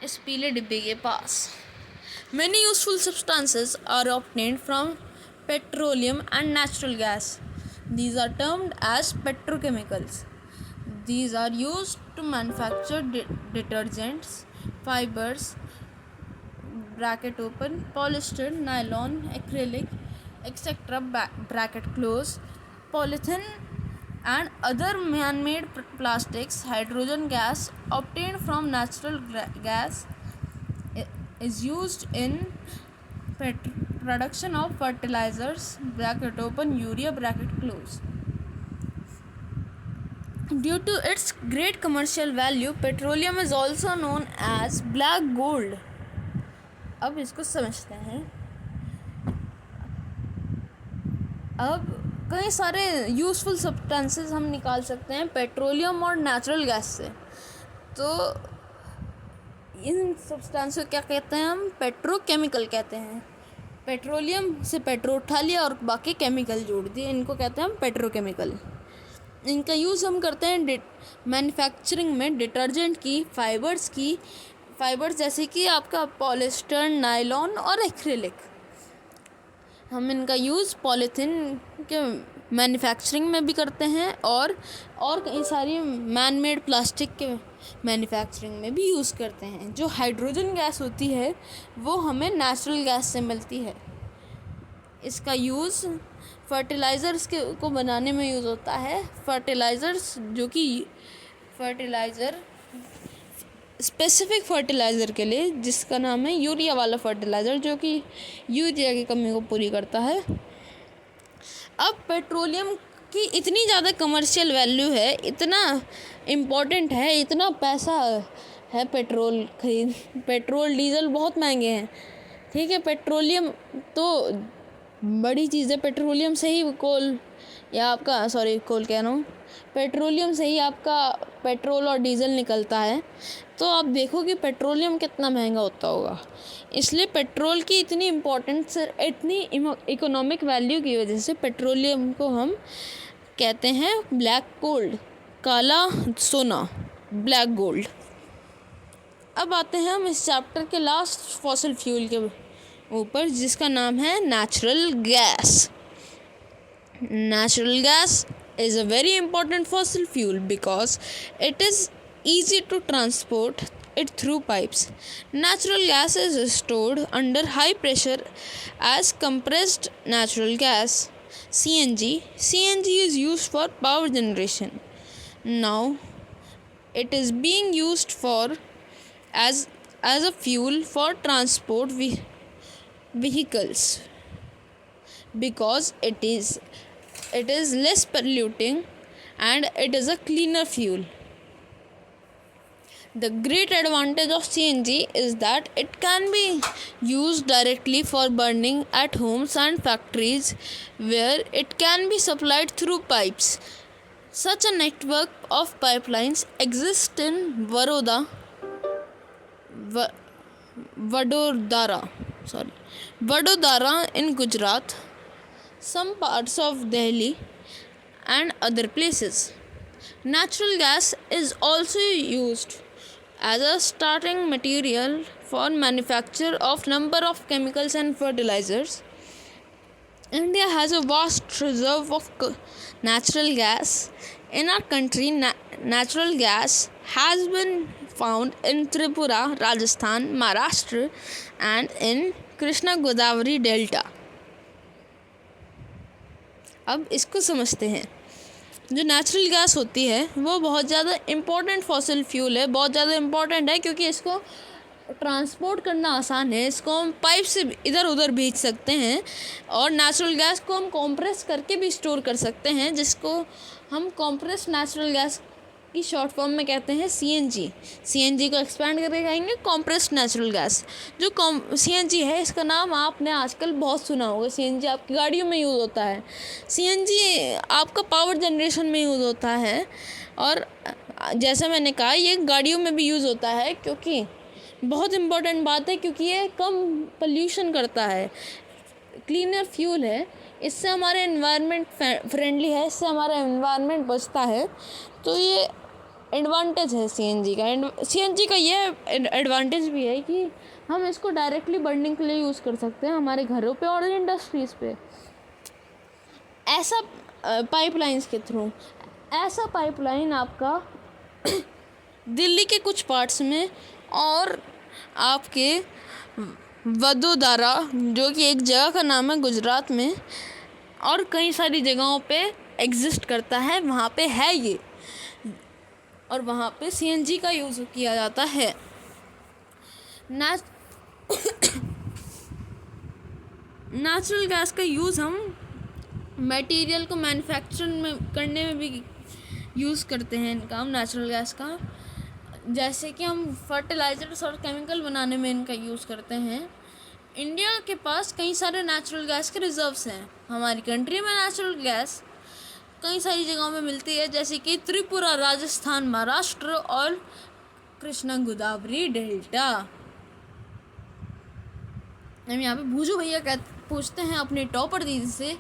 इस पीले डिब्बे के पास। Many useful substances are obtained from petroleum and natural gas. These are termed as petrochemicals. These are used to manufacture detergents, fibers, bracket open, polyester, nylon, acrylic, etc. bracket close, polythene and other man-made plastics. Hydrogen gas obtained from natural gas is used in production of fertilizers, bracket open, urea, bracket close. Due to its great commercial value, petroleum is also known as black gold. अब इसको समझते हैं। अब कई सारे यूज़फुल सब्सटेंसेस हम निकाल सकते हैं पेट्रोलियम और नेचुरल गैस से। तो इन सब्सटेंस को क्या कहते हैं हम? पेट्रोकेमिकल कहते हैं। पेट्रोलियम से पेट्रो उठा लिया और बाकी केमिकल जोड़ दिए, इनको कहते हैं हम पेट्रोकेमिकल। इनका यूज़ हम करते हैं मैन्युफैक्चरिंग में, डिटर्जेंट की, फाइबर्स जैसे कि आपका पॉलिस्टर, नायलॉन और एक्रिलिक। हम इनका यूज़ पॉलीथीन के मैन्युफैक्चरिंग में भी करते हैं और कई सारी मैन मेड प्लास्टिक के मैन्युफैक्चरिंग में भी यूज़ करते हैं। जो हाइड्रोजन गैस होती है वो हमें नेचुरल गैस से मिलती है। इसका यूज़ फर्टिलाइज़र्स को बनाने में यूज़ होता है। फर्टिलाइज़र्स जो कि स्पेसिफिक फर्टिलाइज़र के लिए, जिसका नाम है यूरिया वाला फर्टिलाइज़र, जो कि यूरिया की कमी को पूरी करता है। अब पेट्रोलियम की इतनी ज़्यादा कमर्शियल वैल्यू है, इतना इम्पोर्टेंट है, इतना पैसा है पेट्रोल डीजल बहुत महंगे हैं। ठीक है, पेट्रोलियम तो बड़ी चीज़ है। पेट्रोलियम से ही पेट्रोलियम से ही आपका पेट्रोल और डीजल निकलता है। तो आप देखो कि पेट्रोलियम कितना महंगा होता होगा। इसलिए पेट्रोल की इतनी इम्पोर्टेंस, इतनी इकोनॉमिक वैल्यू की वजह से पेट्रोलियम को हम कहते हैं ब्लैक गोल्ड, काला सोना, ब्लैक गोल्ड। अब आते हैं हम इस चैप्टर के लास्ट फॉसिल फ्यूल के ऊपर, जिसका नाम है natural gas. Natural gas is a very important fossil fuel because it is easy to transport it through pipes. Natural gas is stored under high pressure as compressed natural gas, CNG. CNG is used for power generation. Now it is being used as a fuel for transport vehicles because it is less polluting and it is a cleaner fuel. The great advantage of CNG is that it can be used directly for burning at homes and factories where it can be supplied through pipes. Such a network of pipelines exists in Va- Vadodara in Gujarat, some parts of Delhi, and other places. Natural gas is also used as a starting material for manufacture of number of chemicals and fertilizers. India has a vast reserve of natural gas. In our country, natural gas has been found in Tripura, Rajasthan, Maharashtra, and in Krishna Godavari Delta. अब इसको समझते हैं। जो नेचुरल गैस होती है वो बहुत ज़्यादा इम्पोर्टेंट फॉसिल फ्यूल है, बहुत ज़्यादा इम्पोर्टेंट है क्योंकि इसको ट्रांसपोर्ट करना आसान है। इसको हम पाइप से इधर उधर भेज सकते हैं और नेचुरल गैस को हम कॉम्प्रेस करके भी स्टोर कर सकते हैं, जिसको हम कॉम्प्रेस नेचुरल गैस की शॉर्ट फॉर्म में कहते हैं सीएनजी को एक्सपैंड करके कहेंगे कॉम्प्रेस्ड नेचुरल गैस। जो सीएनजी है, इसका नाम आपने आजकल बहुत सुना होगा। सीएनजी आपकी गाड़ियों में यूज़ होता है, सीएनजी आपका पावर जनरेशन में यूज़ होता है, और जैसा मैंने कहा ये गाड़ियों में भी यूज़ होता है क्योंकि बहुत इम्पोर्टेंट बात है, क्योंकि ये कम पोल्यूशन करता है, क्लीनर फ्यूल है, इससे हमारे एनवायरनमेंट फ्रेंडली है, इससे हमारा एनवायरनमेंट बचता है। तो ये एडवांटेज है सीएनजी का ये एडवांटेज भी है कि हम इसको डायरेक्टली बर्निंग के लिए यूज़ कर सकते हैं हमारे घरों पे और इंडस्ट्रीज़ पे। ऐसा पाइपलाइंस के थ्रू ऐसा पाइपलाइन आपका दिल्ली के कुछ पार्ट्स में और आपके वडोदरा, जो कि एक जगह का नाम है गुजरात में, और कई सारी जगहों पे एग्जिस्ट करता है, वहाँ पे है ये, और वहाँ पे सीएनजी का यूज़ किया जाता है। नेचुरल गैस का यूज़ हम मटेरियल को मैन्युफैक्चर करने में भी यूज़ करते हैं इनका, हम नेचुरल गैस का, जैसे कि हम फर्टिलाइजर्स और केमिकल बनाने में इनका यूज़ करते हैं। इंडिया के पास कई सारे नेचुरल गैस के रिजर्व्स हैं। हमारी कंट्री में नेचुरल गैस कई सारी जगहों में मिलती है, जैसे कि त्रिपुरा, राजस्थान, महाराष्ट्र और कृष्णा गोदावरी डेल्टा। हम यहाँ पे भूजू भैया पूछते हैं अपने टॉपर दीदी से,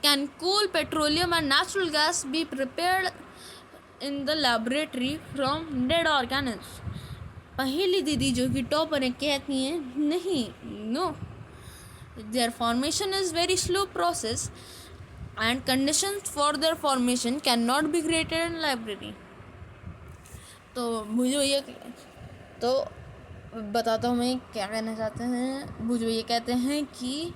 can coal, petroleum and natural gas be prepared in the laboratory from dead organics? पहली दीदी जो कि टॉपर है कहती हैं नहीं, no, their formation is very slow process and conditions for their formation can not be created in library. तो भूजू भैया तो बताता हूँ मैं क्या कहना चाहते हैं। भूजू भैया कहते हैं कि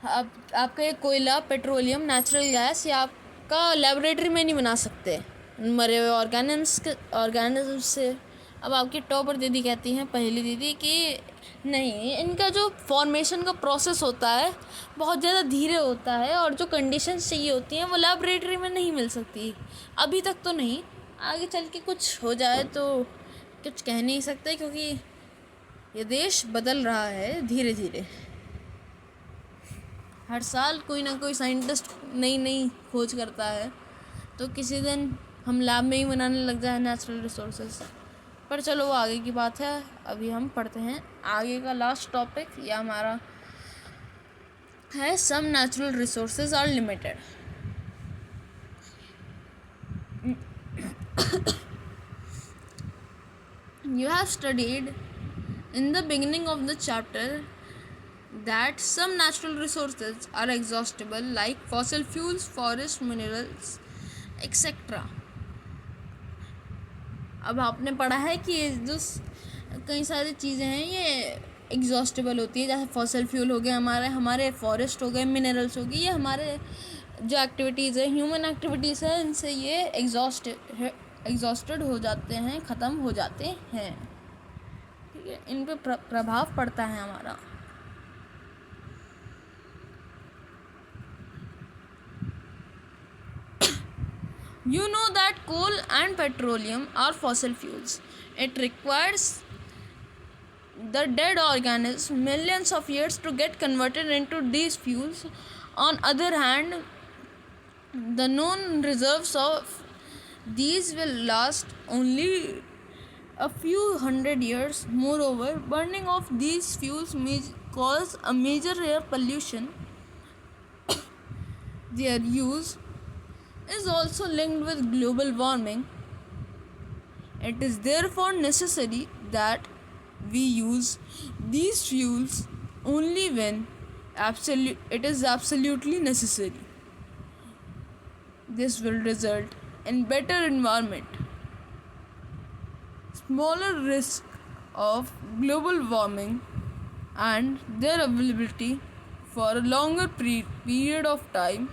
अब आपका ये कोयला, पेट्रोलियम, नेचुरल गैस ये आपका लेबोरेटरी में नहीं बना सकते मरे हुए ऑर्गेनिज्म से। अब आपकी टॉपर दीदी कहती हैं, पहली दीदी, कि नहीं, इनका जो फॉर्मेशन का प्रोसेस होता है बहुत ज़्यादा धीरे होता है और जो कंडीशंस चाहिए होती हैं वो लेबोरेटरी में नहीं मिल सकती, अभी तक तो नहीं, आगे चल के कुछ हो जाए तो कुछ कह नहीं सकते, क्योंकि ये देश बदल रहा है धीरे धीरे। हर साल कोई ना कोई साइंटिस्ट नई खोज करता है, तो किसी दिन हम लैब में ही बनाने लग जाए नेचुरल रिसोर्सेज। पर चलो वो आगे की बात है, अभी हम पढ़ते हैं आगे का लास्ट टॉपिक। ये हमारा है some natural resources are limited. You have studied in the beginning of the chapter that some natural resources are exhaustible, like fossil fuels, forest minerals, etc. अब आपने पढ़ा है कि जो कई सारी चीज़ें हैं ये एग्जॉस्टेबल होती है, जैसे फॉसिल फ्यूल हो गए, हमारे फॉरेस्ट हो गए, मिनरल्स हो गए, ये हमारे जो एक्टिविटीज़ है, ह्यूमन एक्टिविटीज़ है, इनसे ये एग्जॉस्टेड हो जाते हैं, ख़त्म हो जाते हैं, ठीक है, इन पे प्रभाव पड़ता है हमारा। You know that coal and petroleum are fossil fuels. It requires the dead organisms millions of years to get converted into these fuels. On other hand, The known reserves of these will last only a few hundred years. Moreover, burning of these fuels may cause a major air pollution. Their use is also linked with global warming. It is therefore necessary that we use these fuels only when it is absolutely necessary. This will result in better environment, smaller risk of global warming, and their availability for a longer period of time.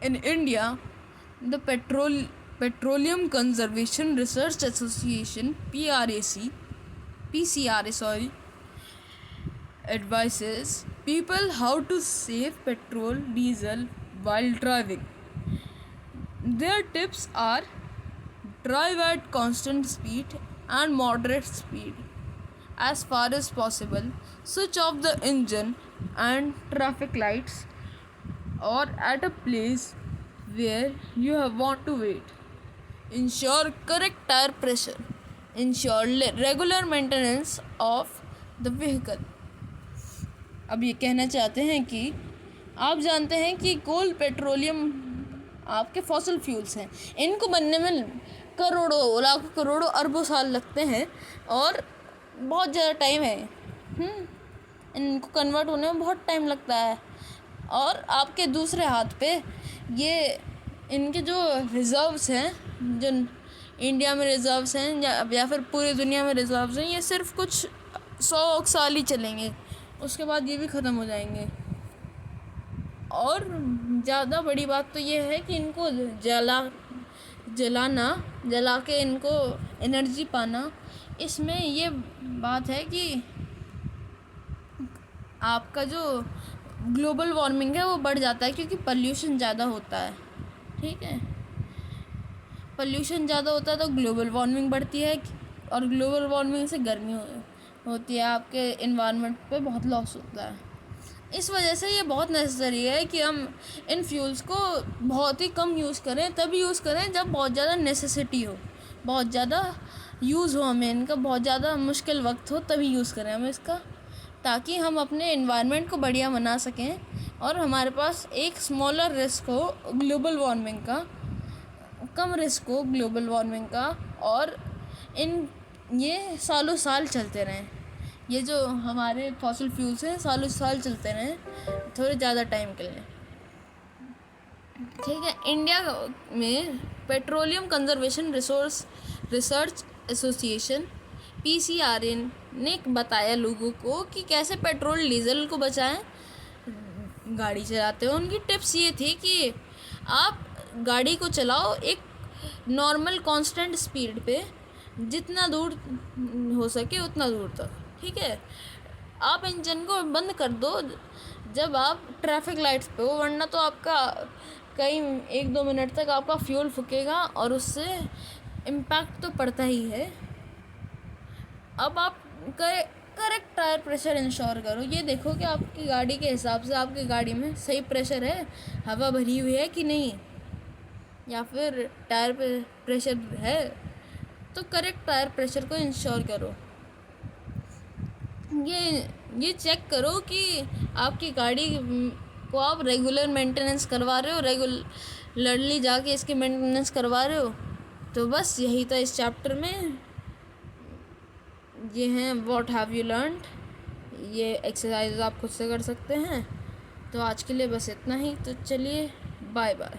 In India, the Petroleum Conservation Research Association PCRA advises people how to save petrol, diesel while driving. Their tips are: drive at constant speed and moderate speed as far as possible, switch off the engine and traffic lights or at a place where you want to wait. Ensure correct tire pressure. Ensure regular maintenance of the vehicle. अब ये कहना चाहते हैं कि आप जानते हैं कि कोल, पेट्रोलियम आपके फॉसिल फ्यूल्स हैं, इनको बनने में करोड़ों, लाखों, करोड़ों, अरबों साल लगते हैं और बहुत ज़्यादा टाइम है। इनको कन्वर्ट होने में बहुत टाइम लगता है। और आपके दूसरे हाथ पे ये इनके जो रिज़र्व्स हैं, जो इंडिया में रिज़र्व्स हैं या फिर पूरी दुनिया में रिज़र्व्स हैं, ये सिर्फ कुछ 100 साल ही चलेंगे, उसके बाद ये भी ख़त्म हो जाएंगे। और ज़्यादा बड़ी बात तो ये है कि इनको जला के इनको एनर्जी पाना, इसमें ये बात है कि आपका जो ग्लोबल वार्मिंग है वो बढ़ जाता है, क्योंकि पॉल्यूशन ज़्यादा होता है। ठीक है, पॉल्यूशन ज़्यादा होता है तो ग्लोबल वार्मिंग बढ़ती है, और ग्लोबल वार्मिंग से गर्मी होती है, आपके इन्वायरमेंट पे बहुत लॉस होता है। इस वजह से ये बहुत नेसेसरी है कि हम इन फ्यूल्स को बहुत ही कम यूज़ करें, तब यूज़ करें जब बहुत ज़्यादा नेसेसिटी हो, बहुत ज़्यादा यूज़ हो, हमें इनका बहुत ज़्यादा मुश्किल वक्त हो, तभी यूज़ करें हम इसका, ताकि हम अपने इन्वायरमेंट को बढ़िया बना सकें और हमारे पास एक स्मॉलर रिस्क हो ग्लोबल वार्मिंग का, कम रिस्क हो ग्लोबल वार्मिंग का, और ये सालों साल चलते रहें। ये जो हमारे फॉसिल फ्यूल्स हैं सालों साल चलते रहें, थोड़े ज़्यादा टाइम के लिए। ठीक है, इंडिया में petroleum conservation research association PCRA ने बताया लोगों को कि कैसे पेट्रोल डीजल को बचाएं गाड़ी चलाते हो। उनकी टिप्स ये थी कि आप गाड़ी को चलाओ एक नॉर्मल कांस्टेंट स्पीड पे, जितना दूर हो सके उतना दूर तक। ठीक है, आप इंजन को बंद कर दो जब आप ट्रैफिक लाइट्स पे हो, वरना तो आपका कई 1-2 मिनट तक आपका फ्यूल फूकेगा और उससे इम्पैक्ट तो पड़ता ही है। अब आप करेक्ट टायर प्रेशर इंश्योर करो, ये देखो कि आपकी गाड़ी के हिसाब से आपकी गाड़ी में सही प्रेशर है, हवा भरी हुई है कि नहीं, या फिर टायर पे प्रेशर है, तो करेक्ट टायर प्रेशर को इंश्योर करो। ये चेक करो कि आपकी गाड़ी को आप रेगुलर मेंटेनेंस करवा रहे हो, रेगुलरली जाके इसकी मेंटेनेंस करवा रहे हो। तो बस यही था इस चैप्टर में। ये हैं व्हाट हैव यू लर्नड, ये एक्सरसाइज आप खुद से कर सकते हैं। तो आज के लिए बस इतना ही, तो चलिए बाय बाय।